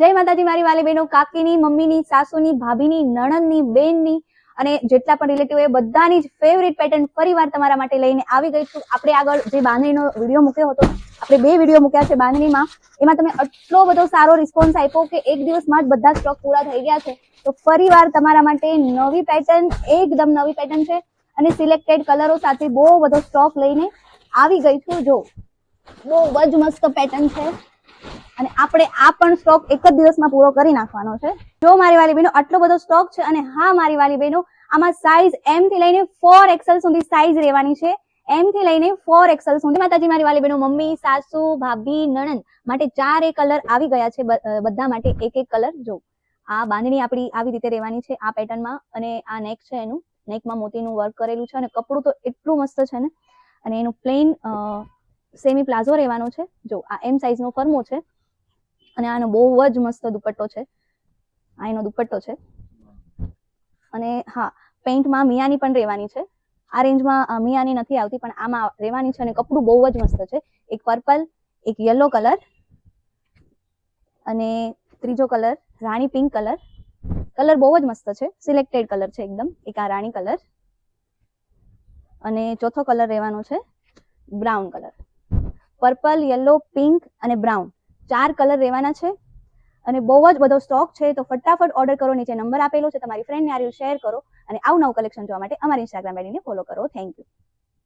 જય માતાજી મારી વાલી બહેનો, કાકીની, મમ્મીની, સાસુની, ભાભીની, નણંદની, બેનની અને જેટલા પણ રિલેટિવ એ બધાની જ ફેવરિટ પેટર્ન ફરીવાર તમારા માટે લઈને આવી ગઈ છું. આપણે આગળ જે બાંધણીનો વિડીયો મૂક્યો હતો, આપણે 2 વિડીયો મૂક્યા છે બાંધણીમાં, એમાં તમે આટલો બધો સારો રિસ્પોન્સ આપ્યો કે એક દિવસમાં જ બધા સ્ટોક પૂરા થઈ ગયા છે. તો ફરીવાર તમારા માટે નવી પેટર્ન, એકદમ નવી પેટર્ન છે અને સિલેક્ટેડ કલરો સાથે બહુ બધો સ્ટોક લઈને આવી ગઈ છું. જો બહુ જ મસ્ત પેટર્ન છે અને આપણે આ પણ સ્ટોક એક જ દિવસમાં પૂરો કરી નાખવાનો છે. જો મારી વાલી બહેનો આટલો બધો સ્ટોક છે અને હા મારી વાલી બહેનો, આમાં સાઈઝ M થી લઈને 4XL સુધી સાઈઝ રહેવાની છે. M થી લઈને 4XL સુધી. માતાજી મારી વાલી બહેનો, મમ્મી, સાસુ, ભાભી, નણંદ માટે 4 કલર આવી ગયા છે. બધા માટે એક કલર. જો આ બાંધણી આપણી આવી રીતે રહેવાની છે આ પેટર્નમાં અને આ નેક છે, એનું નેકમાં મોતીનું વર્ક કરેલું છે અને કપડું તો એટલું મસ્ત છે ને. અને એનું પ્લેન સેમી પ્લાઝો રહેવાનો છે. જો આ M સાઈઝ નો ફર્મો છે અને આનો બહુ જ મસ્ત દુપટ્ટો છે. આ એનો દુપટ્ટો છે અને હા, પેન્ટમાં મિયાની પણ રહેવાની છે. આ રેન્જમાં મિયાની નથી આવતી પણ આમાં રહેવાની છે અને કપડું બહુ જ મસ્ત છે. એક પર્પલ, એક યલો કલર અને ત્રીજો કલર રાણી પિંક કલર. કલર બહુ જ મસ્ત છે, સિલેક્ટેડ કલર છે એકદમ. એક આ રાણી કલર અને ચોથો કલર રહેવાનો છે brown colour. Purple, yellow, pink અને બ્રાઉન 4 કલર રહેવાના છે અને બહુ જ બધો સ્ટોક છે. તો ફટાફટ ઓર્ડર કરો, નીચે નંબર આપેલો છે, તમારી ફ્રેન્ડને આ રીલ શેર કરો અને આવું નવું કલેક્શન જોવા માટે અમારી ઇન્સ્ટાગ્રામ આઈડીને ફોલો કરો. Thank you.